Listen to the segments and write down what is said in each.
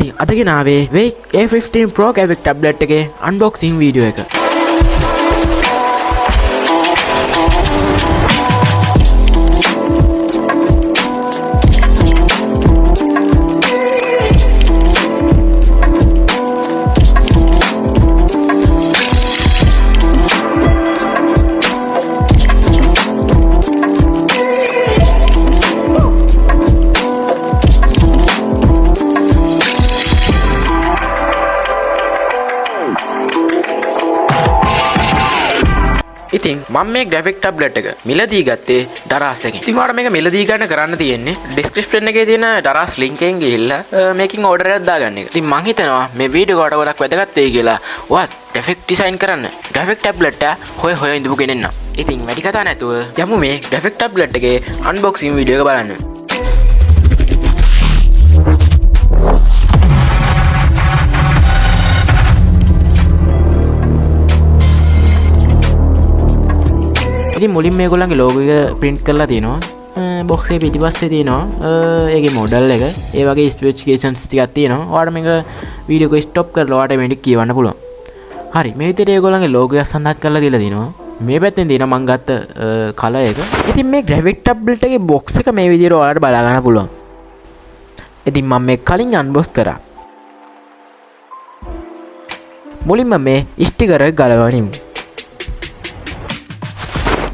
ඉතින් අද ගෙනාවේ Wake A15 Pro graphic tablet එකේ unboxing video එක. ඉතින් මම මේ graphic tablet එක මිලදී ගත්තේ Daraz එකෙන්. ඉතින් ඔයාලට මේක මිලදී ගන්න කරන්න තියෙන්නේ description එකේ තියෙන Daraz link එකෙන් ගිහිල්ලා මේකින් order එකක් දාගන්න එක. ඉතින් මං හිතනවා මේ වීඩියෝ එකට ගොඩක් වැදගත් වෙයි කියලා. ඔයා graphic design කරන්න graphic tablet එක හොය ඉඳපු කෙනෙක් නම්. ඉතින් වැඩි කතා නැතුව යමු මේ graphic tablet එකේ unboxing video එක බලන්න. මුලින් මේගොල්ලන්ගේ ලෝගෝ එක print කරලා තියෙනවා box එකේ පිටිපස්සේ තියෙනවා ඒකේ model එක ඒ වගේ specifications ටිකක් තියෙනවා ඔයාලට මේක වීඩියෝ එක stop කරලා ඔයාලට මේක කියවන්න පුළුවන් හරි මේ විදිහට ඒගොල්ලන්ගේ ලෝගෝ එක සඳහන් කරලා දීලා තියෙනවා මේ පැත්තෙන් තියෙනවා මම ගත්ත color එක ඉතින් මේ graphic tablet එකේ box එක මේ විදිහට ඔයාලට බලා ගන්න පුළුවන් ඉතින් මම මේ කලින් unbox කරා මුලින්ම මේ sticker එක ගලවනිමු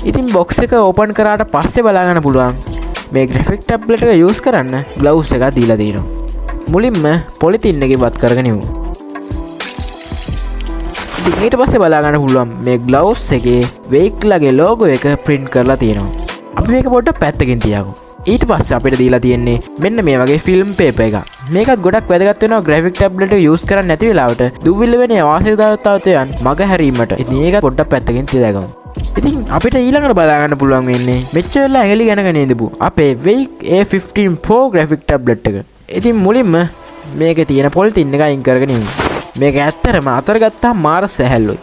ඉතින් box එක open කරාට පස්සේ බලා ගන්න පුළුවන් මේ graphic tablet එක use කරන්න gloves එකක් දීලා තියෙනවා. මුලින්ම polythene එකේ වත් කරගෙන ඉමු. ඉතින් ඊට පස්සේ බලා ගන්න පුළුවන් මේ gloves එකේ Wake ලගේ logo එක print කරලා තියෙනවා. අපි මේක පොඩ්ඩක් පැත්තකින් තියමු. ඊට පස්සේ අපිට දීලා තියෙන්නේ මෙන්න මේ වගේ film paper එකක්. මේකත් ගොඩක් වැදගත් වෙනවා graphic tablet එක use කරන්න නැති වෙලාවට දුවිල්ල වෙන අවාසියතාවයන් මග හැරීමට. ඉතින් ඒක පොඩ්ඩක් පැත්තකින් තියදාගමු. ඉතින් අපිට ඊළඟට බලා ගන්න පුළුවන් වෙන්නේ මෙච්චර වෙලා ඇඟලි ගණගෙන ඉඳපු අපේ Wake A15 Pro graphic tablet එක. ඉතින් මුලින්ම මේකේ තියෙන polythene එක අයින් කරගෙන ඉමු. මේක ඇත්තටම අතර ගත්තාම මාර සැහැල්ලුයි.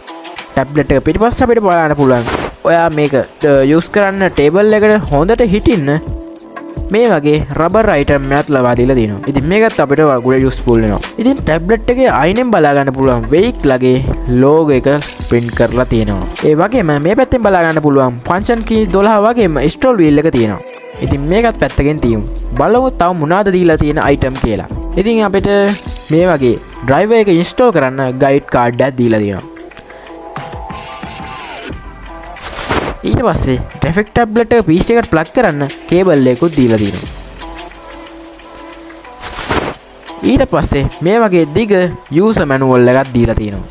tablet එක පිටිපස්ස අපිට බලන්න පුළුවන්. ඔයා මේක use කරන්න table එකට හොඳට හිටින්න මේ වගේ rubber item එකක් ලබා දීලා තියෙනවා. ඉතින් මේකත් අපිට ගොඩ useful වෙනවා. ඉතින් tablet එකේ අයිනෙන් බලා ගන්න පුළුවන් Wake ලගේ logo එක print කරලා තියෙනවා. ඒ වගේම මේ පැත්තෙන් බලා ගන්න පුළුවන් function key 12 වගේම scroll wheel එක තියෙනවා. ඉතින් මේකත් පැත්තකින් තියමු. බලමු තව මොනවද දීලා තියෙන item කියලා. ඉතින් අපිට මේ වගේ driver එක install කරන්න guide card එකක් දීලා තියෙනවා. ඊට පස්සේ graphic tablet එක PC එකට plug කරන්න cable එකකුත් දීලා තියෙනවා. ඊට පස්සේ මේ වගේ දිග user manual එකක් දීලා තියෙනවා.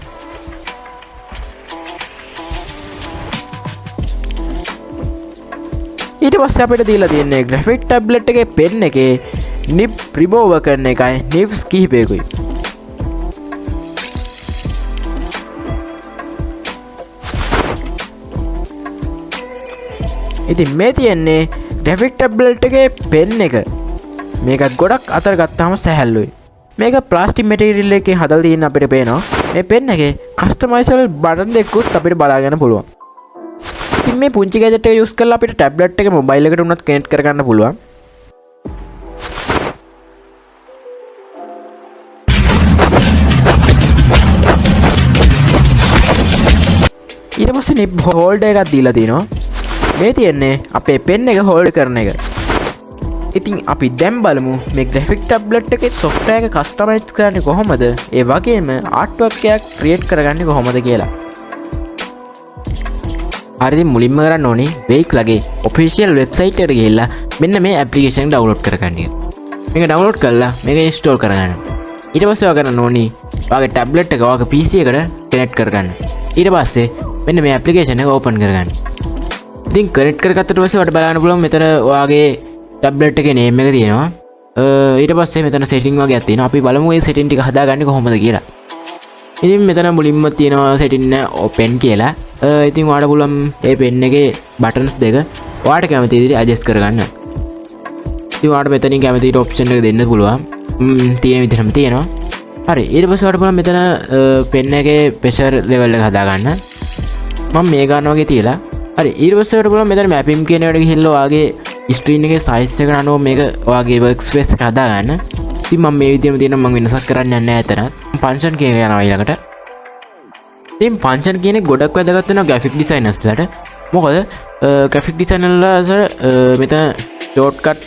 ඊට පස්සේ අපිට දීලා තියෙන්නේ graphic tablet එකේ pen එකේ nib remove කරන එකයි nibs කිහිපයකුයි. ඉතින් මේ තියෙන්නේ graphic tablet එකේ pen එක. මේකත් ගොඩක් අතර ගත්තාම සැහැල්ලුයි. මේක plastic material එකකින් හදලා තියෙන අපිට පේනවා. මේ pen එකේ customizable button දෙකකුත් අපිට බලා ගන්න පුළුවන්. ඉතින් මේ පුංචි gadget එක use කරලා අපිට tablet එක mobile එකට උනත් connect කරගන්න පුළුවන්. ඊට පස්සේ nib holder එකක් දීලා තිනවා. මේ තියෙන්නේ අපේ pen එක hold කරන එක. ඉතින් අපි දැන් බලමු මේ graphic tablet එකේ software එක customize කරන්නේ කොහොමද? ඒ වගේම artwork එකක් create කරගන්නේ කොහොමද කියලා. හරි මුලින්ම කරන්න ඕනේ Wake ලගේ official website එකට ගිහිල්ලා මෙන්න මේ application එක download කරගන්න එක. මේක download කරලා මේක install කරගන්න. ඊට පස්සේ ඔයා කරන්න ඕනේ ඔයාගේ tablet එක ඔයාගේ PC එකට connect කරගන්න. ඊට පස්සේ මෙන්න මේ application එක open කරගන්න. ඉතින් connect කරගත්තට පස්සේ ඔයාලට බලන්න පුළුවන් මෙතන ඔයාගේ tablet එකේ name එක තියෙනවා. ඊට පස්සේ මෙතන setting වගේක් තියෙනවා. අපි බලමු මේ setting ටික හදාගන්නේ කොහොමද කියලා. ඉතින් මෙතන මුලින්ම තියෙනවා setting open කියලා. ඉතින් ඔයාලට පුළුවන් මේ pen එකේ buttons දෙක ඔයාලට කැමති විදිහට adjust කරගන්න. ඉතින් ඔයාලට මෙතනින් කැමති විදිහට option එක දෙන්න පුළුවන්. තියෙන විදිහටම තියෙනවා. හරි ඊට පස්සේ ඔයාලට පුළුවන් මෙතන pen එකේ pressure level එක හදාගන්න. මම මේ ගන්න වගේ තියලා හරි ඊට පස්සේ ඔයාලට පුළුවන් මෙතන mapping කියන එකට ගිහිල්ලා ඔයාගේ ස්ක්‍රීන් එකේ size එකට අනුව මේක ඔයාගේ workspace එක හදාගන්න. ඉතින් මම මේ විදිහම තියෙන මම වෙනසක් කරන්න යන්නේ නැහැ එතන. ෆන්ක්ෂන් කියන එක යනවා ඊළඟට. ඉතින් ෆන්ක්ෂන් කියන්නේ ගොඩක් වැදගත් වෙනවා graphic designers-ලාට. මොකද graphic designer-ලාට මෙතන shortcut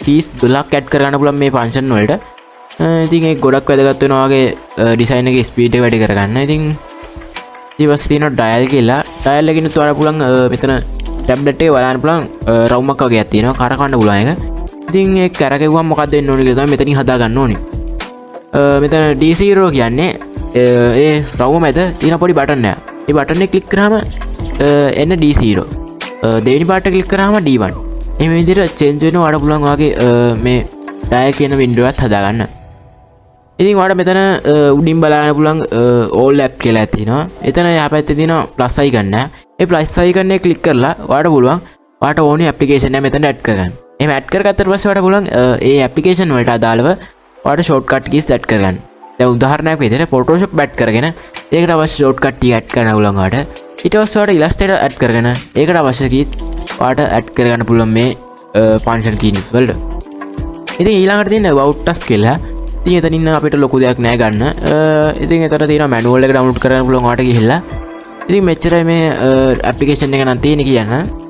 keys 12ක් add කරගන්න පුළුවන් මේ ෆන්ක්ෂන් වලට. ඉතින් ඒක ගොඩක් වැදගත් වෙනවා වගේ ඩිසයින් එකේ ස්පීඩ් එක වැඩි කරගන්න. ඉතින් ඊපස්සේ තියෙනවා dial කියලා. dial එකකින් උඩට පුළුවන් මෙතන ටැබ්ලට් එකේ බලන්න පුළුවන් රවුමක් වගේක් තියෙනවා. කරකවන්න පුළුවන් එක. ඉතින් ඒක කරකෙවුවම මොකක්ද වෙන්න ඕනේ කියලා තමයි මෙතනින් හදා ගන්න ඕනේ. මෙතන D0 කියන්නේ ඒ රවුම මැද තියෙන පොඩි බටන් එකක්. මේ බටන් එක ක්ලික් කරාම එන්න D0. දෙවෙනි පාට ක්ලික් කරාම D1. මේ විදිහට චේන්ජ් වෙනවා වඩා පුළුවන් වගේ මේ dial කියන වින්ඩෝ එකත් හදා ගන්න. ඉතින් ඔයාලට මෙතන උඩින් බලන්න පුළුවන් all app කියලා තියෙනවා. එතන යහපැත්තේ තියෙනවා plus icon එක. ඒ plus icon එක ක්ලික් කරලා ඔයාලට පුළුවන් ඔයාලට ඕනේ application එක මෙතන add කරගන්න. එහෙම add කරගත්තට පස්සේ ඔයාලට පුළුවන් ඒ application වලට අදාළව ඔයාලට shortcut keys add කරගන්න. දැන් උදාහරණයක් විදිහට Photoshop add කරගෙන ඒකට අවශ්‍ය shortcut key add කරන්න පුළුවන් ඔයාලට. ඊට පස්සේ ඔයාලට Illustrator add කරගෙන ඒකට අවශ්‍ය keys ඔයාලට add කරගන්න පුළුවන් මේ function keys වලට. ඉතින් ඊළඟට තියෙන about us කියලා. ඉතින් එතනින් අපිට ලොකු දෙයක් නෑ ගන්න. ඉතින් එතන තියෙනවා manual එක download කරන්න පුළුවන් ඔයාලට ගිහිල්ලා. ඉතින් මෙච්චරයි මේ application එක නම් තියෙන්නේ කියන්න.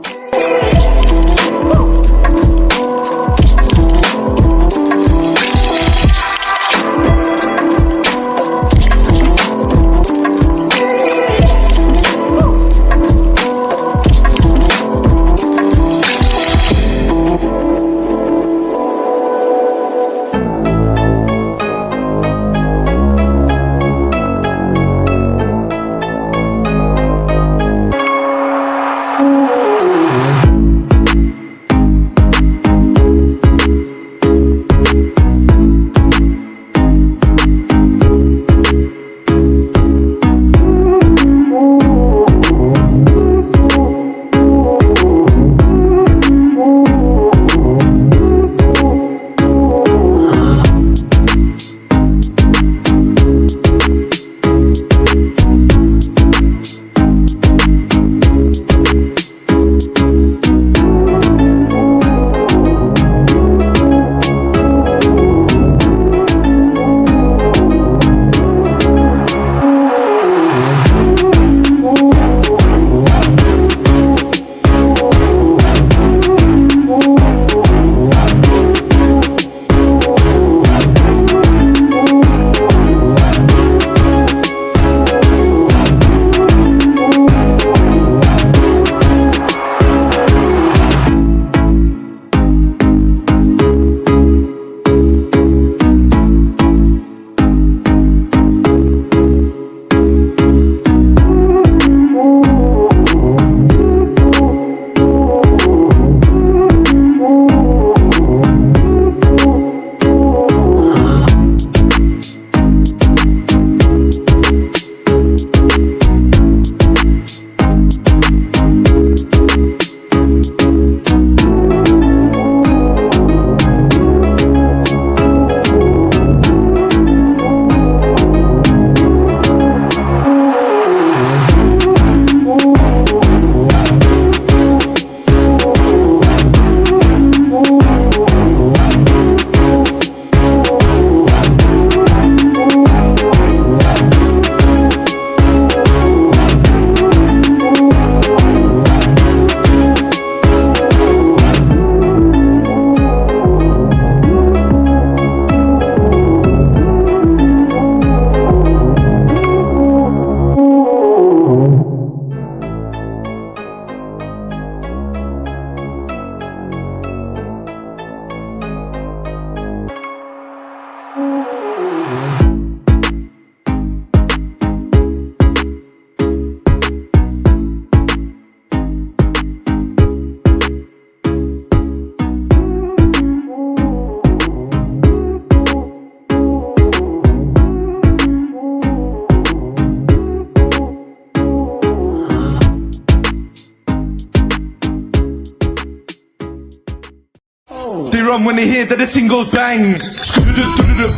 They run when they hear that the ting goes bang.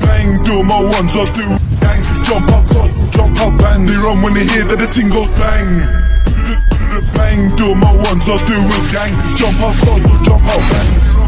Bang, do my ones, I do bang. Jump up close, jump up bang. They run when they hear that the ting goes bang. Bang, do my ones, I do with gang. Jump up close, jump up bang.